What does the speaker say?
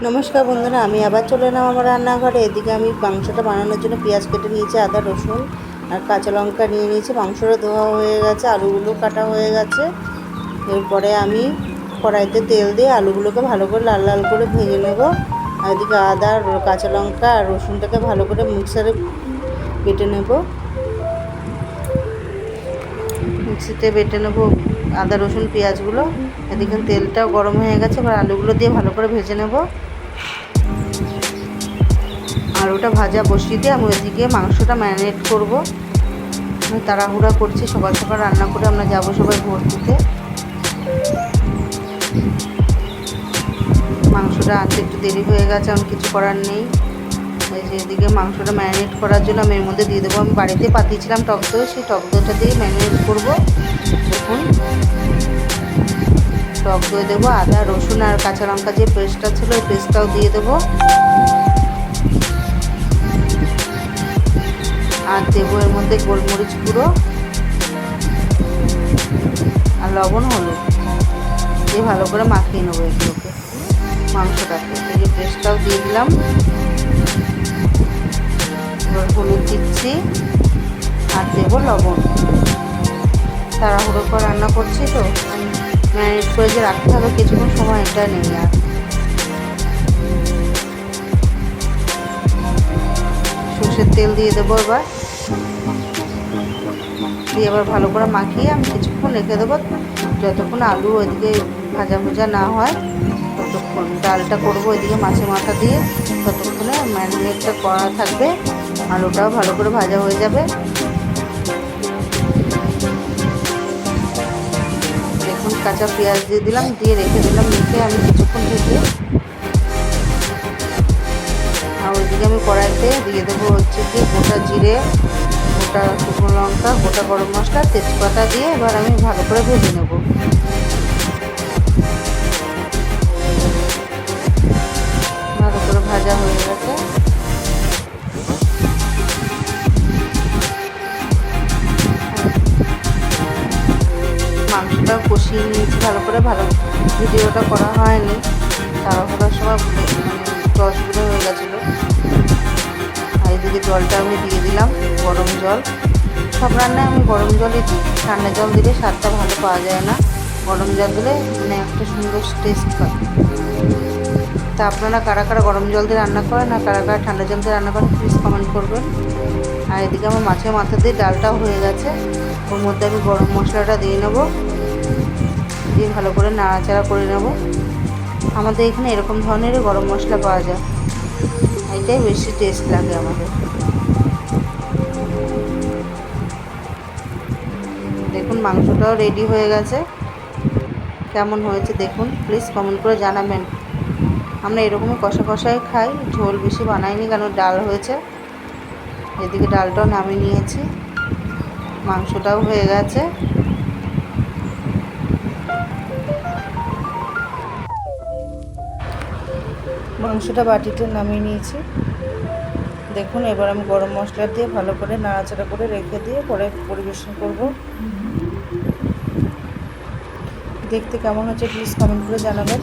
নমস্কার বন্ধুরা, আমি আবার চলে এলাম আমার রান্নাঘরে। এদিকে আমি মাংসটা বানানোর জন্য পেঁয়াজ কেটে নিয়েছি, আদা রসুন আর কাঁচা লঙ্কা নিয়ে নিয়েছি। মাংসটা ধোয়া হয়ে গেছে, আলুগুলো কাটা হয়ে গেছে। এরপরে আমি কড়াইতে তেল দিয়ে আলুগুলোকে ভালো করে লাল লাল করে ভেজে নেব। আর এদিকে আদা কাঁচা লঙ্কা আর রসুনটাকে ভালো করে মিক্সারে বেটে নেব। মিক্সিতে বেটে নেব আদা রসুন পেঁয়াজগুলো। এদিকে তেলটাও গরম হয়ে গেছে, এবার আলুগুলো দিয়ে ভালো করে ভেজে নেব। আলুটা ভাজা বসিয়ে দিয়ে আমি ওইদিকে মাংসটা ম্যারিনেট করব। আমি তাড়াহুড়া করছি, সকাল সকাল রান্না করে আমরা যাবো সবাই ভর্তিতে। মাংসটা আনতে একটু দেরি হয়ে গেছে, আমি কিছু করার নেই। এই যে এদিকে মাংসটা ম্যারিনেট করার জন্য আমি এর মধ্যে দিয়ে দেবো, আমি বাড়িতে পাতিয়েছিলাম টক দই, সেই টক দইটা দিয়ে ম্যারিনেট করব। দেখুন, টক দই দেবো, আদা রসুন আর কাঁচা লঙ্কা যে পেস্টটা ছিল ওই পেস্টটাও দিয়ে দেবো। আর দেবো এর মধ্যে গোলমরিচ গুঁড়ো আর লবণ হলুদ দিয়ে ভালো করে মাখিয়ে নেবো এগুলোকে, মাংসটাকে। এই যে পেস্টটাও দিয়ে দিলাম। এবার হলুদ দিচ্ছি আর দেবো লবণ। তাড়াহুড়ো করে রান্না করছি তো, ম্যারিনেট করে যে রাখতে হবে কিছুক্ষণ সময়, এটা নেই আর। সর্ষের তেল দিয়ে দেবো এবার, দিয়ে এবার ভালো করে মাখিয়ে আমি কিছুক্ষণ রেখে দেবো, যতক্ষণ আলু ওইদিকে ভাজা ভাজা না হয় ততক্ষণ। ডালটা করবো ওইদিকে মাছের মাথা দিয়ে, ততক্ষণে ম্যারিনেটটা করা থাকবে, আলুটাও ভালো করে ভাজা হয়ে যাবে। দেখুন, কাঁচা পেঁয়াজ দিয়ে দিলাম, দিয়ে রেখে দিলাম, রেখে আমি কিছুক্ষণ ভেজে। আর ওইদিকে আমি কড়াইতে দিয়ে দেবো হচ্ছে কি গোটা জিরে, গোটা শুকনো লঙ্কা, গোটা গরম মশলা, তেজপাতা দিয়ে এবার আমি ভালো করে ভেজে নেব। ভালো করে ভাজা হয়ে গেছে। মাংসটা কষিয়ে নিয়েছি ভালো করে, ভিডিওটা করা হয়নি, তাড়াহুড়োর সময় অসুবিধা হয়ে গেছিলো। আর এদিকে জলটা আমি দিয়ে দিলাম, গরম জল। সব রান্নায় আমি গরম জলই দিই, ঠান্ডা জল দিলে স্বাদটা ভালো পাওয়া যায় না। গরম জল দিলে মানে একটা সুন্দর টেস্ট পায়। তা আপনারা কারা কারা গরম জল দিয়ে রান্না করেন আর কারা কারা ঠান্ডা জল দিয়ে রান্না করেন, প্লিজ কমেন্ট করবেন। আর এদিকে আমার মাছের মাথা দিয়ে ডালটাও হয়ে গেছে, ওর মধ্যে আমি গরম মশলাটা দিয়ে নেব, দিয়ে ভালো করে নাড়াচাড়া করে নেব। আমাদের এখানে এরকম ধরনেরই গরম মশলা পাওয়া যায়, এটাই বেশি টেস্ট লাগে আমাদের। দেখুন, মাংসটাও রেডি হয়ে গেছে। কেমন হয়েছে দেখুন, প্লিজ কমেন্ট করে জানাবেন। আমরা এরকমই কষা কষাই খাই, ঝোল বেশি বানাইনি কারণ ডাল হয়েছে। এদিকে ডালটাও নামিয়ে নিয়েছি, মাংসটাও হয়ে গেছে। মাংসটা বাটিতে নামিয়ে নিয়েছি। দেখুন, এবার আমি গরম মশলা দিয়ে ভালো করে নাড়াচাড়া করে রেখে দিয়ে পরে পরিবেশন করব। দেখতে কেমন হচ্ছে প্লিজ কমেন্ট করে জানাবেন।